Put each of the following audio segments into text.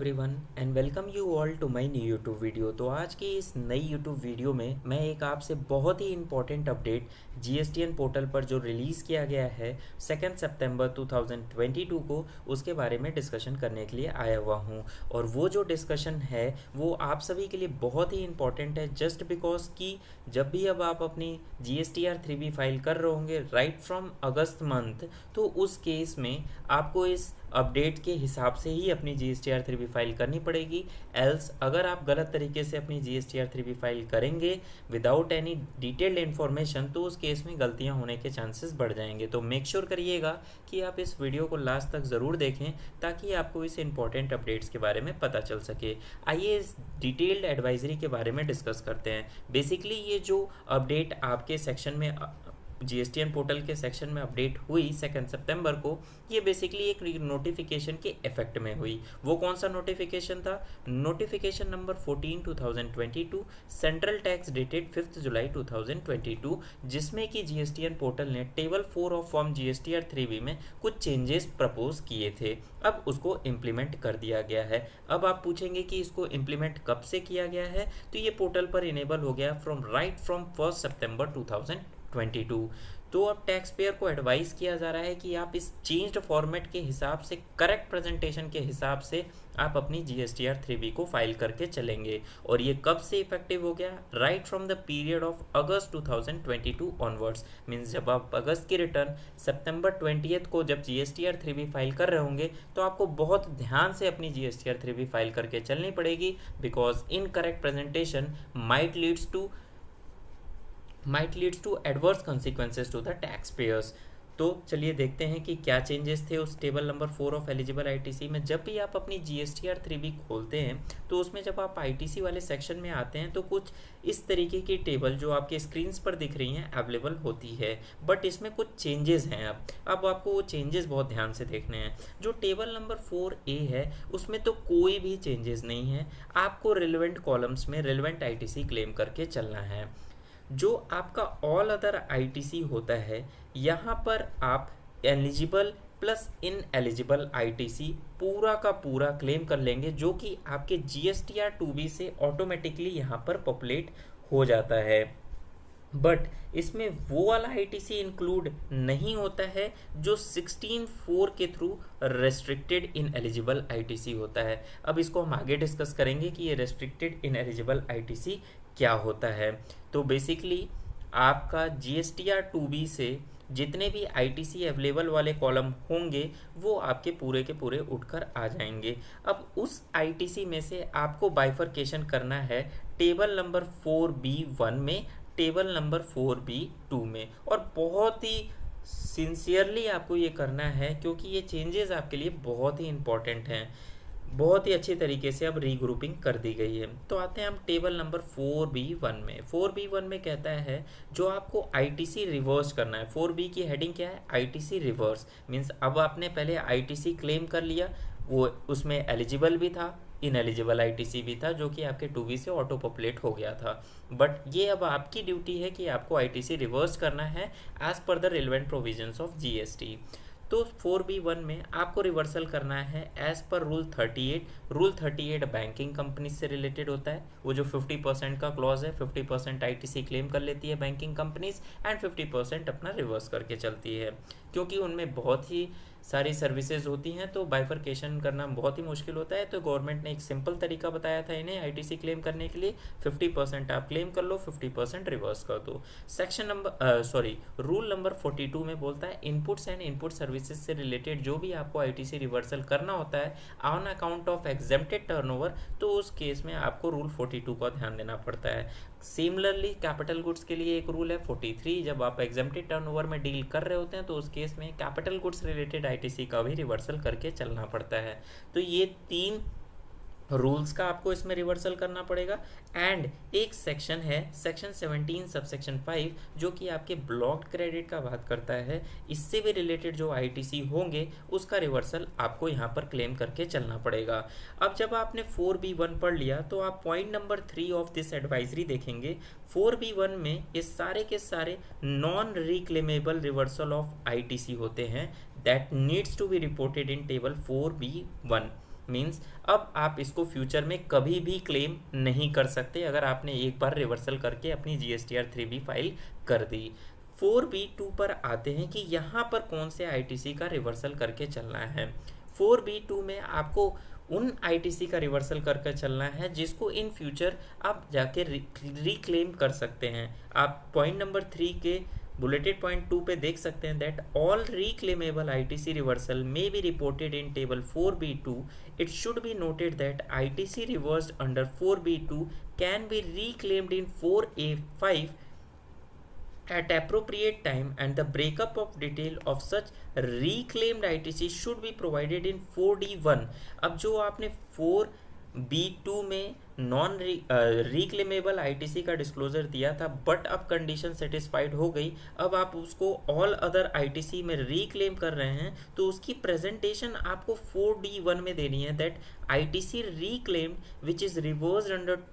Everyone and welcome you all to my new YouTube video. तो आज की इस नई यूट्यूब वीडियो में मैं एक आपसे बहुत ही इंपॉर्टेंट अपडेट जीएसटीएन पोर्टल पर जो रिलीज़ किया गया है 2 सितंबर 2022 को, उसके बारे में डिस्कशन करने के लिए आया हुआ हूं। और वो जो डिस्कशन है वो आप सभी के लिए बहुत ही इंपॉर्टेंट है, जस्ट बिकॉज कि जब भी अब आप अपनी GSTR 3B फाइल कर रहे होंगे राइट फ्रॉम अगस्त मंथ, तो उस केस में आपको इस अपडेट के हिसाब से ही अपनी GSTR 3B फाइल करनी पड़ेगी। एल्स अगर आप गलत तरीके से अपनी GSTR 3B फाइल करेंगे विदाउट एनी डिटेल्ड इन्फॉर्मेशन, तो उस केस में गलतियां होने के चांसेस बढ़ जाएंगे। तो मेक श्योर करिएगा कि आप इस वीडियो को लास्ट तक ज़रूर देखें ताकि आपको इस इंपॉर्टेंट अपडेट्स के बारे में पता चल सके। आइए इस डिटेल्ड एडवाइजरी के बारे में डिस्कस करते हैं। बेसिकली ये जो अपडेट आपके सेक्शन में जीएसटीएन पोर्टल के सेक्शन में अपडेट हुई 2 सितंबर को, ये बेसिकली एक नोटिफिकेशन के इफेक्ट में हुई। वो कौन सा नोटिफिकेशन था? Notification number 14 2022 central tax dated 5 जुलाई 2022, जिसमें कि जीएसटीएन पोर्टल ने table 4 of form GSTR 3B में कुछ चेंजेस प्रपोज किए थे। अब उसको इम्प्लीमेंट कर दिया गया है। अब आप पूछेंगे कि इसको इम्प्लीमेंट कब से किया गया है, तो ये पोर्टल पर इनेबल हो गया फ्रॉम 1 सितंबर 2022। तो अब टैक्स पेयर को एडवाइस किया जा रहा है कि आप इस चेंज्ड फॉर्मेट के हिसाब से, करेक्ट प्रेजेंटेशन के हिसाब से आप अपनी GSTR 3B को फाइल करके चलेंगे। और ये कब से इफेक्टिव हो गया? Right from the period of August 2022 onwards. Means जब आप अगस्त की रिटर्न सितंबर 20 को जब GSTR 3B फाइल कर रहे होंगे, तो आपको बहुत ध्यान से अपनी GSTR 3B फाइल करके चलनी पड़ेगी, because incorrect presentation might leads to adverse consequences to the tax payers. तो चलिए देखते हैं कि क्या चेंजेस थे उस table number 4 of eligible ITC में। जब भी आप अपनी GSTR 3B खोलते हैं, तो उसमें जब आप ITC वाले सेक्शन में आते हैं तो कुछ इस तरीके की टेबल जो आपके स्क्रीन्स पर दिख रही हैं अवेलेबल होती है, बट इसमें कुछ चेंजेस हैं। अब आपको वो चेंजेस बहुत ध्यान से देखने हैं। जो टेबल नंबर 4A है उसमें तो कोई भी चेंजेस नहीं है। आपको रिलेवेंट कॉलम्स में रिलेवेंट ITC क्लेम करके चलना है। जो आपका ऑल अदर ITC होता है, यहाँ पर आप eligible plus in eligible ITC पूरा का पूरा क्लेम कर लेंगे, जो कि आपके GSTR 2B से ऑटोमेटिकली यहाँ पर पॉपुलेट हो जाता है। बट इसमें वो वाला ITC इंक्लूड नहीं होता है जो 16(4) के through restricted in eligible ITC होता है। अब इसको हम आगे डिस्कस करेंगे कि ये रेस्ट्रिक्टेड इन एलिजिबल ITC क्या होता है। तो बेसिकली आपका GSTR 2B से जितने भी ITC अवेलेबल वाले कॉलम होंगे वो आपके पूरे के पूरे उठकर आ जाएंगे। अब उस ITC में से आपको बाइफरकेशन करना है टेबल नंबर 4B1 में, टेबल नंबर 4B2 में। और बहुत ही सिंसियरली आपको ये करना है, क्योंकि ये चेंजेस आपके लिए बहुत ही इंपॉर्टेंट हैं। बहुत ही अच्छी तरीके से अब रीग्रुपिंग कर दी गई है। तो आते हैं हम टेबल नंबर 4B1 में। 4B1 में कहता है जो आपको ITC रिवर्स करना है। 4B की हेडिंग क्या है? ITC reverse. मीन्स अब आपने पहले ITC क्लेम कर लिया, वो उसमें एलिजिबल भी था, इनएलिजिबल ITC भी था, जो कि आपके 2B से ऑटो पॉपुलेट हो गया था। बट ये अब आपकी ड्यूटी है कि आपको ITC रिवर्स करना है as per the relevant provisions of GST। तो 4B1 में आपको रिवर्सल करना है as per rule 38। Rule 38 banking company से रिलेटेड होता है। वो जो 50% का क्लॉज है, 50% ITC क्लेम कर लेती है बैंकिंग कंपनीज एंड 50% अपना रिवर्स करके चलती है, क्योंकि उनमें बहुत ही सारी सर्विसेज होती हैं, तो बाइफरकेशन करना बहुत ही मुश्किल होता है। तो गवर्नमेंट ने एक सिंपल तरीका बताया था इन्हें ITC क्लेम करने के लिए, 50% आप क्लेम कर लो, 50% रिवर्स कर दो। रूल नंबर 42 में बोलता है इनपुट्स एंड इनपुट सर्विसेज से रिलेटेड जो भी आपको ITC रिवर्सल करना होता है on account of exempted turnover, तो उस केस में आपको रूल 42 का ध्यान देना पड़ता है। सिमिलरली कैपिटल गुड्स के लिए एक रूल है 43। जब आप एग्जेम्प्टेड टर्नओवर में डील कर रहे होते हैं तो उस केस में कैपिटल गुड्स रिलेटेड ITC का भी रिवर्सल करके चलना पड़ता है। तो ये 3 रूल्स का आपको इसमें रिवर्सल करना पड़ेगा। एंड एक सेक्शन है सेक्शन 17 सबसेक्शन 5, जो कि आपके ब्लॉक्ड क्रेडिट का बात करता है। इससे भी रिलेटेड जो ITC होंगे उसका रिवर्सल आपको यहाँ पर क्लेम करके चलना पड़ेगा। अब जब आपने 4B1 पढ़ लिया तो आप point number 3 of this advisory देखेंगे। 4B1 में ये सारे के सारे non reclaimable reversal of ITC होते हैं that needs to be reported in table 4B1। Means अब आप इसको फ्यूचर में कभी भी क्लेम नहीं कर सकते अगर आपने एक बार रिवर्सल करके अपनी GSTR 3B फाइल कर दी। 4B2 पर आते हैं कि यहाँ पर कौन से ITC का रिवर्सल करके चलना है। 4B2 में आपको उन ITC का रिवर्सल करके चलना है जिसको इन फ्यूचर आप जाके रिक्लेम कर सकते हैं। आप पॉइंट नंबर 3 के बुलेटेड पॉइंट 2 पे देख सकते हैं that all reclaimable ITC reversal may be reported in table 4B2. It should be noted that ITC reversed under 4B2 can be reclaimed in 4A5 at appropriate time, and the breakup of detail of such reclaimed ITC should be provided in 4D1. अब जो आपने 4B2 में non रिक्लेमेबल ITC का disclosure दिया था but अब condition satisfied हो गई, अब आप उसको ऑल अदर ITC में रिक्लेम कर रहे हैं तो उसकी प्रेजेंटेशन आपको 4D1 में देनी है that ITC reclaimed which is reversed under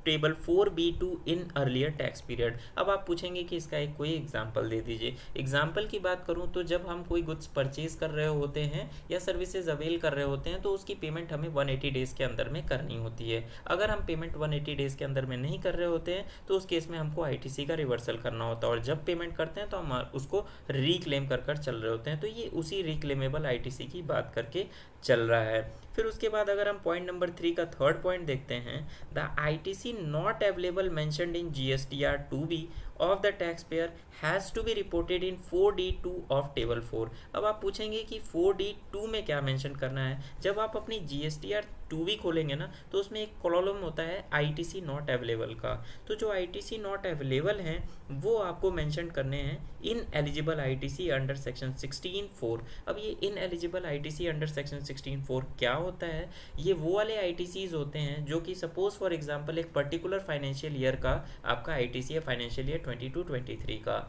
table 4B2 in earlier tax period. अब आप पूछेंगे कि इसका एक कोई एग्जांपल दे दीजिए। एग्जांपल की बात करूं तो जब हम कोई गुड्स परचेज कर रहे होते हैं या सर्विसेज अवेल कर रहे होते हैं तो उसकी पेमेंट हमें 180 डेज़ के अंदर में करनी होती है। अगर हम पेमेंट 180 डेज़ के अंदर में नहीं कर रहे होते हैं तो उस केस में हमको ITC का रिवर्सल करना होता है और जब पेमेंट करते हैं तो हम उसको रिक्लेम कर चल रहे होते हैं। तो ये उसी रिक्लेमेबल ITC की बात करके चल रहा है। फिर उसके बाद अगर हम पॉइंट नंबर 3 का थर्ड पॉइंट देखते हैं, the ITC not available mentioned in GSTR 2B of the tax payer has to be reported in 4D2 of table 4। अब आप पूछेंगे कि 4D2 में क्या मेंशन करना है। जब आप अपनी GSTR 2B खोलेंगे ना तो उसमें एक कॉलम होता है ITC नॉट अवेलेबल का, तो जो ITC नॉट अवेलेबल हैं वो आपको मेंशन करने हैं in eligible ITC under section 16(4). अब ये in eligible ITC under section 16(4) क्या होता है? ये वो वाले ITCs होते हैं जो कि सपोज फॉर एग्जांपल एक पर्टिकुलर फाइनेंशियल ईयर का आपका ITC है, फाइनेंशियल ईयर 22-23 का।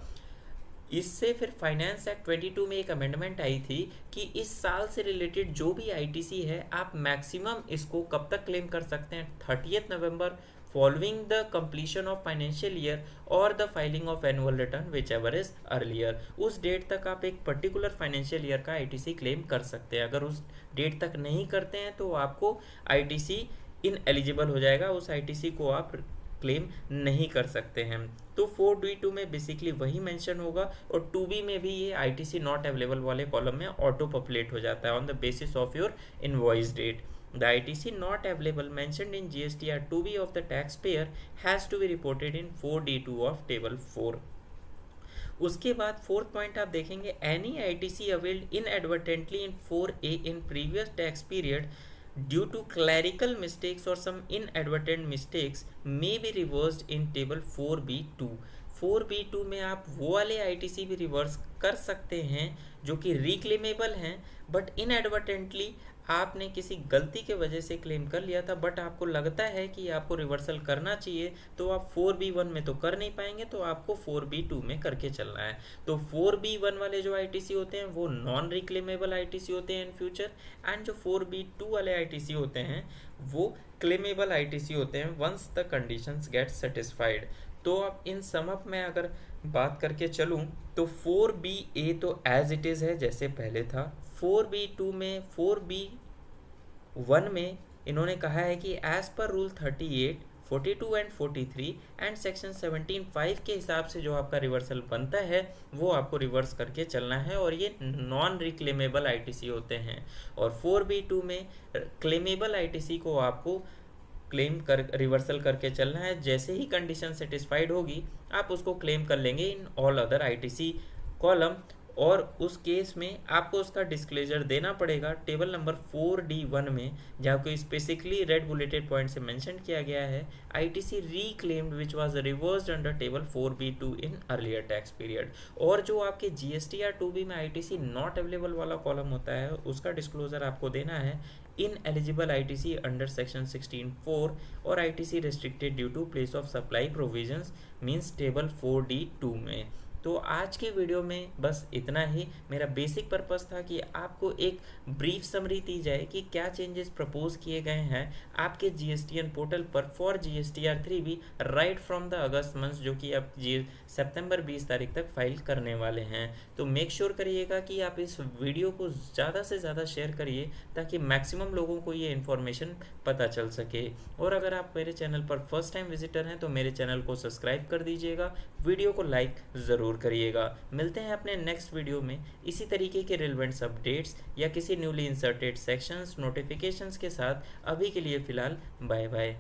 इससे फिर फाइनेंस एक्ट 22 में एक अमेंडमेंट आई थी कि इस साल से रिलेटेड जो भी ITC है आप मैक्सिमम इसको कब तक क्लेम कर सकते हैं, 30 November following the completion of financial year और the filing of annual return whichever is earlier. उस डेट तक आप एक पर्टिकुलर फाइनेंशियल ईयर का ITC क्लेम कर सकते हैं। अगर उस डेट तक नहीं करते हैं तो आपको ITC इन एलिजिबल हो जाएगा, उस ITC को आप क्लेम नहीं कर सकते हैं। तो 4D2 में बेसिकली वही मेंशन होगा और 2B में भी ये ITC नॉट अवेलेबल वाले कॉलम में ऑटो पॉपुलेट हो जाता है on the basis of your invoice date. The ITC not available mentioned in GSTR 2B of the taxpayer has to be reported in 4D2 of table 4. उसके बाद fourth point आप देखेंगे, any ITC availed inadvertently in 4A in previous tax period due to clerical mistakes or some inadvertent mistakes may be reversed in table 4B2. 4B2 में आप वो वाले ITC भी reverse कर सकते हैं जो कि रिक्लेमेबल हैं बट इनएडवर्टेंटली आपने किसी गलती के वजह से क्लेम कर लिया था बट आपको लगता है कि आपको रिवर्सल करना चाहिए तो आप 4B1 में तो कर नहीं पाएंगे, तो आपको 4B2 में करके चलना है। तो 4B1 वाले जो ITC होते हैं वो नॉन रिक्लेमेबल ITC होते हैं इन फ्यूचर, एंड जो 4B2 वाले ITC होते हैं वो क्लेमेबल ITC होते हैं once the conditions get satisfied. तो अब इन समअप में अगर बात करके चलूँ तो 4BA तो एज इट इज़ है जैसे पहले था। 4B2 में 4B1 में इन्होंने कहा है कि as per rule 38, 42 and 43 and section 17(5) के हिसाब से जो आपका रिवर्सल बनता है वो आपको रिवर्स करके चलना है और ये नॉन रिक्लेमेबल ITC होते हैं। और 4B2 में क्लेमेबल ITC को आपको क्लेम कर रिवर्सल करके चलना है, जैसे ही कंडीशन सेटिस्फाइड होगी आप उसको क्लेम कर लेंगे in all other ITC column, और उस केस में आपको उसका डिस्क्लोजर देना पड़ेगा टेबल नंबर 4D1 में, जहाँ को स्पेसिफिकली रेड बुलेटेड पॉइंट से मेंशन किया गया है ITC reclaimed which was reversed under table 4B2 in earlier tax period. और जो आपके GSTR 2B में ITC नॉट अवेलेबल वाला कॉलम होता है उसका डिस्क्लोजर आपको देना है ineligible ITC under section 16(4) और ITC restricted due to place of supply provisions means table 4D2 में। तो आज के वीडियो में बस इतना ही। मेरा बेसिक पर्पस था कि आपको एक ब्रीफ समरी दी जाए कि क्या चेंजेस प्रपोज किए गए हैं आपके जीएसटीएन पोर्टल पर for GSTR3B right from the August month, जो कि आप सितंबर 20 तारीख तक फाइल करने वाले हैं। तो मेक श्योर करिएगा कि आप इस वीडियो को ज़्यादा से ज़्यादा शेयर करिए ताकि मैक्सिमम लोगों को ये इन्फॉर्मेशन पता चल सके। और अगर आप मेरे चैनल पर फर्स्ट टाइम विजिटर हैं तो मेरे चैनल को सब्सक्राइब कर दीजिएगा, वीडियो को लाइक ज़रूर करिएगा। मिलते हैं अपने नेक्स्ट वीडियो में इसी तरीके के रिलेवेंट्स अपडेट्स या किसी न्यूली इंसर्टेड सेक्शंस नोटिफिकेशंस के साथ। अभी के लिए फ़िलहाल बाय बाय।